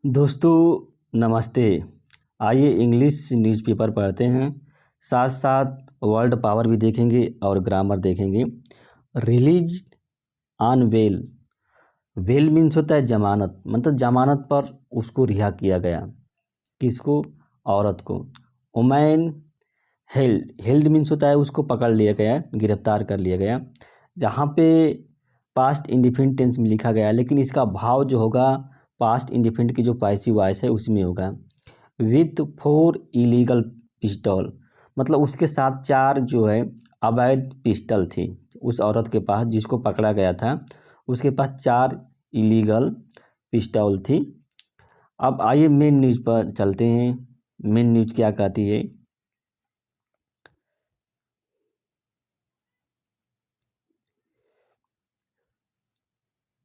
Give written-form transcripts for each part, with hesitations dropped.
दोस्तों नमस्ते। आइए इंग्लिश न्यूज़पेपर पढ़ते हैं, साथ साथ वर्ल्ड पावर भी देखेंगे और ग्रामर देखेंगे। Release on bail. Bail means होता है जमानत, मतलब जमानत पर उसको रिहा किया गया। किसको? औरत को। Women held. हेल्ड मीन्स होता है उसको पकड़ लिया गया, गिरफ्तार कर लिया गया। जहाँ पे पास्ट इंडिफिनिट टेंस में लिखा गया है, लेकिन इसका भाव जो होगा पास्ट इंडिफिनिट की जो पैसिव वॉइस है उसमें होगा। विथ 4 इलीगल पिस्टल, मतलब उसके साथ 4 जो है अवैध पिस्टल थी उस औरत के पास, जिसको पकड़ा गया था उसके पास 4 इलीगल पिस्टल थी। अब आइए मेन न्यूज़ पर चलते हैं। मेन न्यूज़ क्या कहती है?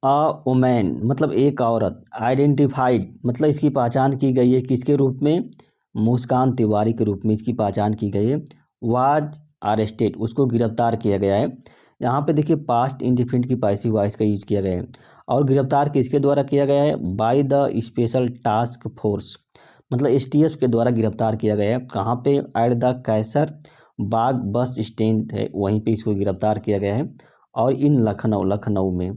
वुमेन मतलब एक औरत, आइडेंटिफाइड मतलब इसकी पहचान की गई है किसके रूप में? मुस्कान तिवारी के रूप में इसकी पहचान की गई है। वाज अरेस्टेड, उसको गिरफ्तार किया गया है। यहाँ पे देखिए पास्ट इंडिफिनिट की पैसिव वॉइस का यूज किया गया है। और गिरफ्तार किसके द्वारा किया गया है? By the special task force, मतलब एसटीएफ के द्वारा गिरफ्तार किया गया है। कहाँ पे? At the Kaiser Bagh bus stand है, वहीं पे इसको गिरफ्तार किया गया है। और इन लखनऊ में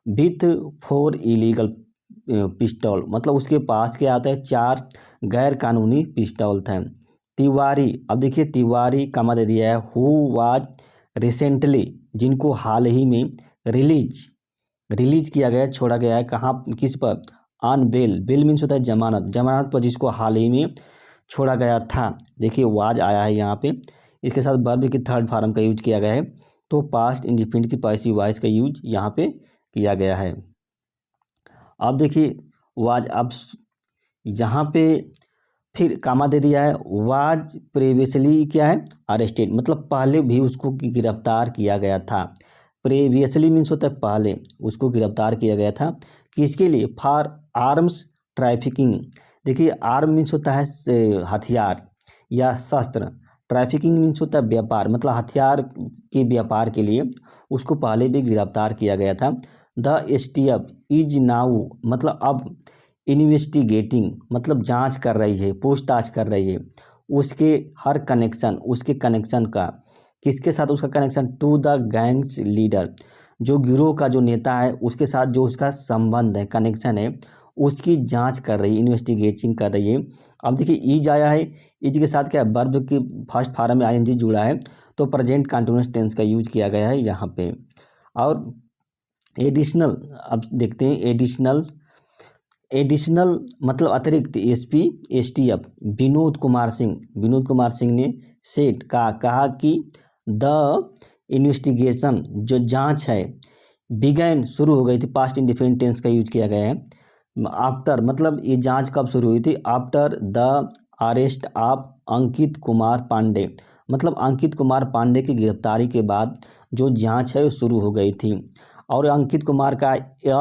विथ 4 इलीगल पिस्टल, मतलब उसके पास क्या आता है? 4 गैर कानूनी पिस्टल थे। तिवारी, अब देखिए तिवारी कमा दे दिया है। हु वाज रिसेंटली, जिनको हाल ही में रिलीज किया गया, छोड़ा गया है। कहाँ, किस पर? On bail. बेल मीन्स होता है जमानत, जमानत पर जिसको हाल ही में छोड़ा गया था। देखिए वाज आया है यहाँ पे, इसके साथ वर्ब की थर्ड फॉर्म का यूज किया गया है। तो पास्ट इंडिफिनिट की पैसिव वॉइस का यूज यहाँ पे किया गया है। अब देखिए वाज, अब यहाँ पे फिर कामा दे दिया है। वाज प्रीवियसली क्या है? अरेस्टेड, मतलब पहले भी उसको गिरफ्तार किया गया था। प्रीवियसली मीन्स होता है पहले उसको गिरफ्तार किया गया था। किसके लिए? For arms trafficking. देखिए आर्म मीन्स होता है हथियार या शस्त्र। ट्रैफिकिंग मीन्स होता है व्यापार, मतलब हथियार के व्यापार के लिए उसको पहले भी गिरफ्तार किया गया था। द एसटीएफ इज नाउ, मतलब अब इन्वेस्टिगेटिंग, मतलब जांच कर रही है, पूछताछ कर रही है उसके हर कनेक्शन, उसके कनेक्शन का। किसके साथ उसका connection? To the gang's leader, जो गिरोह का जो नेता है उसके साथ जो उसका संबंध है, कनेक्शन है, उसकी जांच कर रही है, इन्वेस्टिगेटिंग कर रही है। अब देखिए ईज आया है, ईज के साथ क्या है? वर्ब की फर्स्ट फॉर्म में आईएनजी जुड़ा है, तो प्रेजेंट कंटिन्यूअस टेंस का यूज किया गया है यहाँ पे। और एडिशनल, अब देखते हैं एडिशनल मतलब अतिरिक्त। एसपी एसटीएफ विनोद कुमार सिंह ने सेट कहा कि द इन्वेस्टिगेशन, जो जांच है, बिगैन शुरू हो गई थी। पास्ट इंडिफिनिट टेंस का यूज किया गया है। आफ्टर, मतलब ये जांच कब शुरू हुई थी? After the arrest of Ankit Kumar Pandey, मतलब अंकित कुमार पांडे की गिरफ्तारी के बाद जो जांच है वो शुरू हो गई थी। और अंकित कुमार का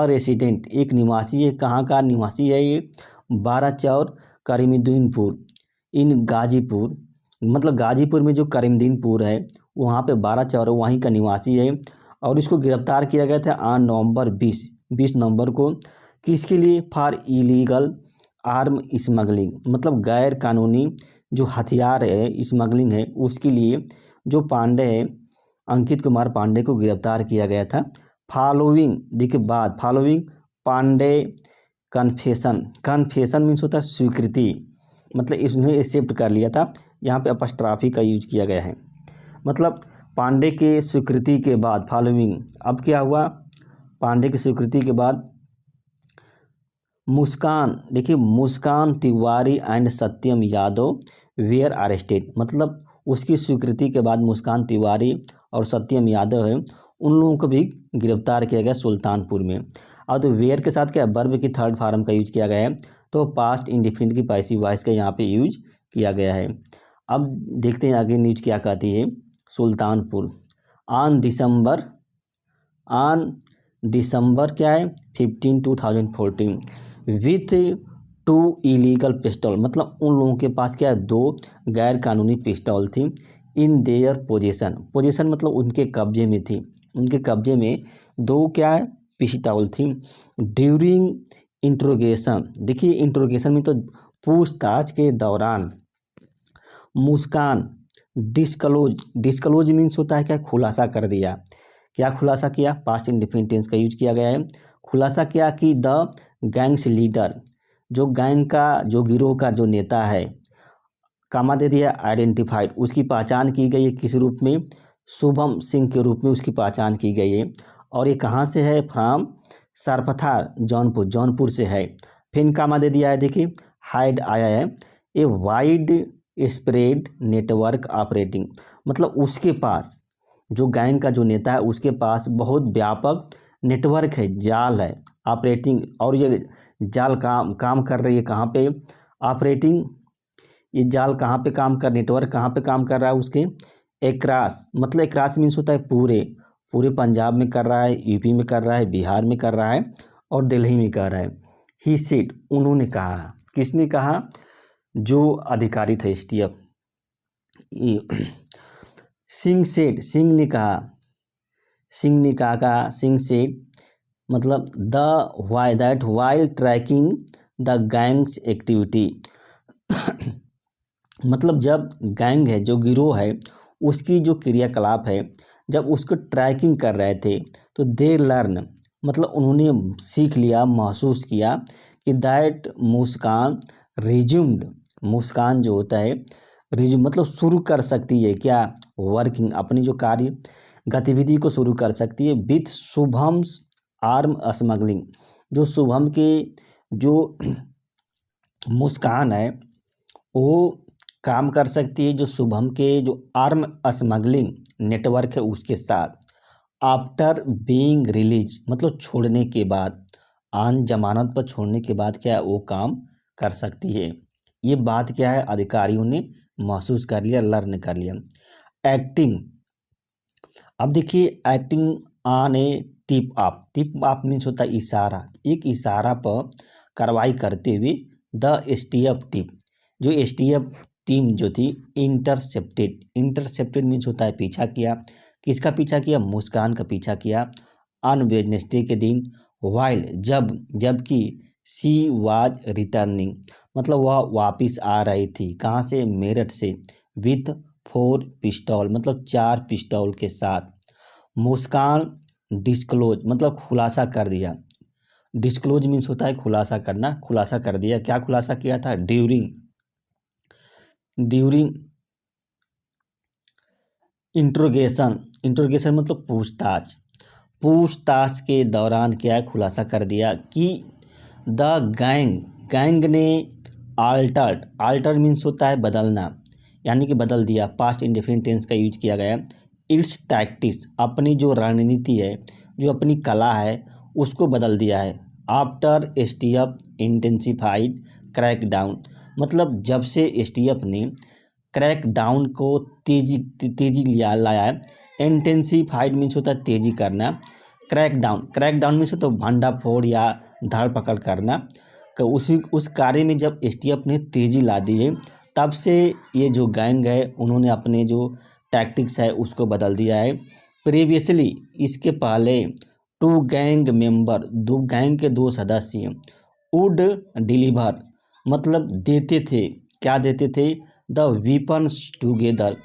रेसिडेंट, एक निवासी है। कहाँ का निवासी है ये? 12 चौर करीमुद्दीनपुर इन गाजीपुर, मतलब गाजीपुर में जो करीमुद्दीनपुर है वहाँ पे 12 चौर वहीं का निवासी है। और इसको गिरफ्तार किया गया था ऑन नवंबर 20 नवंबर को। किसके लिए? फॉर इलीगल आर्म स्मगलिंग, मतलब गैर कानूनी जो हथियार है, स्मगलिंग है, उसके लिए जो पांडे है, अंकित कुमार पांडे को गिरफ्तार किया गया था। फॉलोइंग, देखिए बाद, फॉलोइंग पांडे कन्फेशन मीन्स होता है स्वीकृति, मतलब इसने एक्सेप्ट कर लिया था। यहाँ पे अपस्ट्राफी का यूज किया गया है, मतलब पांडे के स्वीकृति के बाद, फॉलोइंग। अब क्या हुआ? पांडे की स्वीकृति के बाद मुस्कान, देखिए Muskan Tiwari and Satyam Yadav were arrested, मतलब उसकी स्वीकृति के बाद मुस्कान तिवारी और सत्यम यादव है, उन लोगों को भी गिरफ्तार किया गया सुल्तानपुर में। अब तो वेयर के साथ क्या? वर्ब की थर्ड फॉर्म का यूज किया गया है, तो पास्ट इंडिफिनिट की पैसिव वॉइस का यहाँ पे यूज किया गया है। अब देखते हैं आगे न्यूज क्या कहती है। सुल्तानपुर ऑन दिसंबर क्या है? 15 2014 विथ 2 इलीगल पिस्टल, मतलब उन लोगों के पास क्या है? 2 गैर कानूनी पिस्टल थी। इन देयर पोजीशन मतलब उनके कब्जे में थी, उनके कब्जे में 2 क्या है? पिस्टल थी। ड्यूरिंग इंट्रोगेशन, देखिए इंट्रोगेशन में तो पूछताछ के दौरान मुस्कान डिस्क्लोज मीन्स होता है क्या, खुलासा कर दिया। क्या खुलासा किया, पास्ट इंडेफिनिट टेंस का यूज किया गया है। खुलासा किया कि द गैंग्स लीडर, जो गैंग का जो गिरोह का जो नेता है, कामा दे दिया आइडेंटिफाइड, उसकी पहचान की गई है किस रूप में, शुभम सिंह के रूप में उसकी पहचान की गई है। और ये कहाँ से है, फ्राम सरपथा जौनपुर से है। फिर कामा दे दिया है, देखिए हाइड आया है, a wide spread network operating, मतलब उसके पास जो गैंग का जो नेता है उसके पास बहुत व्यापक नेटवर्क है, जाल है, ऑपरेटिंग। और ये जाल काम कर रही है कहाँ पे, ऑपरेटिंग। ये जाल कहाँ पे काम कर, नेटवर्क कहाँ पे काम कर रहा है उसके, एकरास, मतलब एकरास मीन्स होता है पूरे पंजाब में कर रहा है, यूपी में कर रहा है, बिहार में कर रहा है और दिल्ली में कर रहा है। ही सेड, उन्होंने कहा, किसने कहा, जो अधिकारी थे एसटीएफ। सिंह सेड, सिंह ने कहा, सिंह सेड मतलब that while tracking the gangs activity, मतलब जब गैंग है, जो गिरोह है, उसकी जो क्रियाकलाप है, जब उसको ट्रैकिंग कर रहे थे तो दे लर्न, मतलब उन्होंने सीख लिया, महसूस किया कि दैट मुस्कान रिज्यूम्ड, मुस्कान जो होता है रिज्यूम मतलब शुरू कर सकती है क्या, वर्किंग, अपनी जो कार्य गतिविधि को शुरू कर सकती है विथ शुभम्स आर्म स्मगलिंग, जो शुभम के जो मुस्कान है वो काम कर सकती है, जो शुभम के जो आर्म स्मगलिंग नेटवर्क है उसके साथ, आफ्टर बीइंग रिलीज, मतलब छोड़ने के बाद, आन जमानत पर छोड़ने के बाद क्या है वो काम कर सकती है। ये बात क्या है, अधिकारियों ने महसूस कर लिया, लर्न कर लिया। एक्टिंग, अब देखिए acting on A tip of means होता है इशारा, एक इशारा पर कार्रवाई करते हुए द एसटीएफ टीम, जो एसटीएफ टीम जो थी इंटरसेप्टेड मीन्स होता है पीछा किया, किसका पीछा किया, मुस्कान का पीछा किया, ऑन वेडनेसडे के दिन, वाइल जबकि सी वाज रिटर्निंग, मतलब वह वापस आ रही थी, कहाँ से, मेरठ से, विथ 4 पिस्टल, मतलब 4 पिस्टल के साथ। मुस्कान डिस्क्लोज, मतलब खुलासा कर दिया, डिस्क्लोज मीन्स होता है खुलासा करना, खुलासा कर दिया। क्या खुलासा किया था, ड्यूरिंग इंट्रोगेशन मतलब पूछताछ के दौरान क्या है, खुलासा कर दिया कि द गैंग ने आल्टर मीन्स होता है बदलना, यानी कि बदल दिया, पास्ट इंडेफिनिट टेंस का यूज किया गया। इट्स टैक्टिक्स, अपनी जो रणनीति है, जो अपनी कला है उसको बदल दिया है। आफ्टर एसटीएफ इंटेंसिफाइड क्रैकडाउन, मतलब जब से एसटीएफ ने क्रैकडाउन को तेजी लाया है। इंटेंसिफाइड मीन्स होता है तेजी करना, क्रैकडाउन मीन्स होता है भंडाफोड़ या धर पकड़ करना। तो उस कार्य में जब एसटीएफ ने तेजी ला दी है, तब से ये जो गैंग है उन्होंने अपने जो टैक्टिक्स है उसको बदल दिया है। प्रीवियसली, इसके पहले, 2 गैंग मेंबर, 2 गैंग के 2 सदस्य वुड डिलीवर, मतलब देते थे, क्या देते थे, द वीपन्स टुगेदर,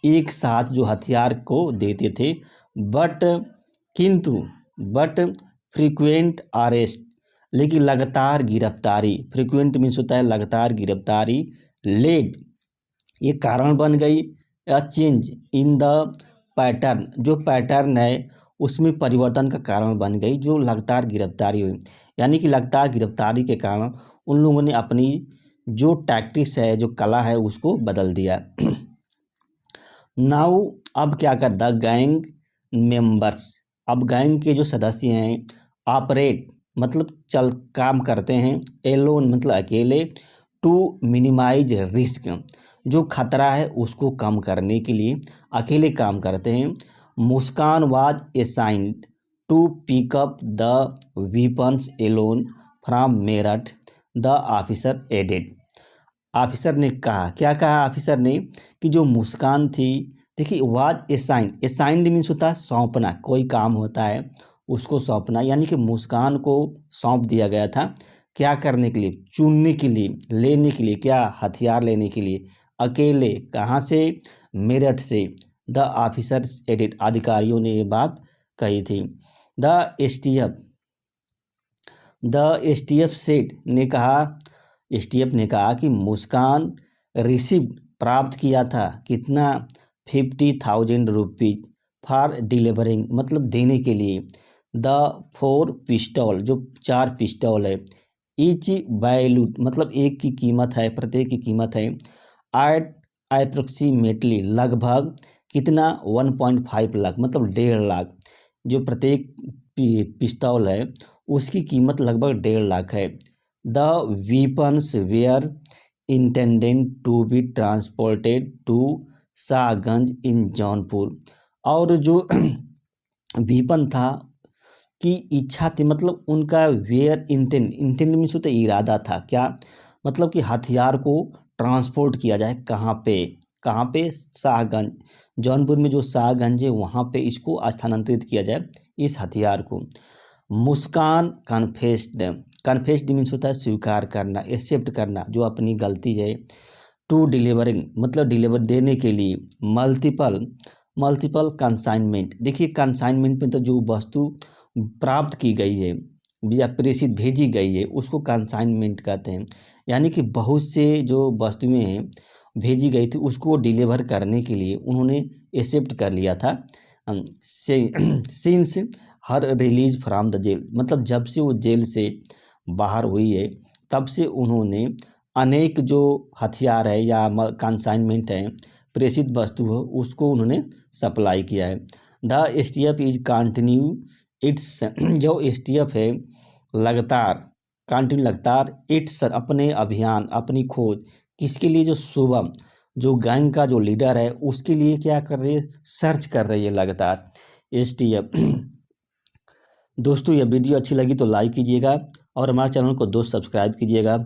एक साथ जो हथियार को देते थे। बट फ्रीक्वेंट अरेस्ट, लेकिन लगातार गिरफ्तारी, फ्रीक्वेंट मीन्स होता है लगातार गिरफ्तारी, लेड, ये कारण बन गई, a change in the pattern, जो पैटर्न है उसमें परिवर्तन का कारण बन गई, जो लगातार गिरफ्तारी हुई, यानी कि लगातार गिरफ्तारी के कारण उन लोगों ने अपनी जो टैक्टिक्स है, जो कला है उसको बदल दिया। नाउ, अब क्या कर, द गैंग मेंबर्स, अब गैंग के जो सदस्य हैं, ऑपरेट मतलब काम करते हैं, एलोन मतलब अकेले, टू मिनिमाइज रिस्क, जो खतरा है उसको कम करने के लिए अकेले काम करते हैं। Muskan was assigned to pick up the weapons alone from Meerut, the officer added, officer ने कहा, क्या कहा ऑफिसर ने, कि जो मुस्कान थी, देखिए वाज असाइंड मीन्स होता है सौंपना, कोई काम होता है उसको सौंपना, यानी कि मुस्कान को सौंप दिया गया था क्या करने के लिए? चुनने के लिए, लेने के लिए, क्या हथियार लेने के लिए, अकेले। कहाँ से? मेरठ से। द ऑफिसर्स एडिट, अधिकारियों ने ये बात कही थी। द एसटीएफ सेड ने कहा, एसटीएफ ने कहा कि मुस्कान रिसिप्ट प्राप्त किया था कितना? 50,000 रुपीज फॉर डिलीवरिंग, मतलब देने के लिए। द 4 पिस्टल, जो 4 पिस्टल है, ईच वैल्यू, मतलब एक की कीमत है, प्रत्येक की कीमत है एट अप्रोक्सीमेटली, लगभग कितना? 1.5 लाख, मतलब 1.5 लाख। जो प्रत्येक पिस्तौल है उसकी कीमत लगभग 1.5 लाख है। The weapons were intended to be transported to Shahganj in Jaunpur, और जो वीपन था की इच्छा थी, मतलब उनका वेयर इंटेंड मीन्स होता है इरादा था, क्या? मतलब कि हथियार को ट्रांसपोर्ट किया जाए, कहाँ पे? शाहगंज, जौनपुर में जो शाहगंज है वहाँ पे इसको स्थानांतरित किया जाए, इस हथियार को। मुस्कान कन्फेस्ड मीन्स होता है स्वीकार करना, एक्सेप्ट करना, जो अपनी गलती है। टू डिलीवरिंग, मतलब डिलीवर देने के लिए। मल्टीपल कंसाइनमेंट, देखिए कंसाइनमेंट में तो जो वस्तु प्राप्त की गई है या प्रेषित भेजी गई है उसको कंसाइनमेंट कहते हैं। यानी कि बहुत से जो वस्तुएं भेजी गई थी उसको डिलीवर करने के लिए उन्होंने एक्सेप्ट कर लिया था। Since her release from the jail, मतलब जब से वो जेल से बाहर हुई है तब से उन्होंने अनेक जो हथियार है या कंसाइनमेंट है, प्रेषित वस्तु हो, उसको उन्होंने सप्लाई किया है। The STF is continue its, जो एसटीएफ है लगातार इट्स, अपने अभियान, अपनी खोज, किसके लिए? जो शुभम, जो गैंग का जो लीडर है उसके लिए क्या कर रही है? सर्च कर रही है लगातार एसटीएफ। दोस्तों ये वीडियो अच्छी लगी तो लाइक कीजिएगा और हमारे चैनल को दोस्त सब्सक्राइब कीजिएगा।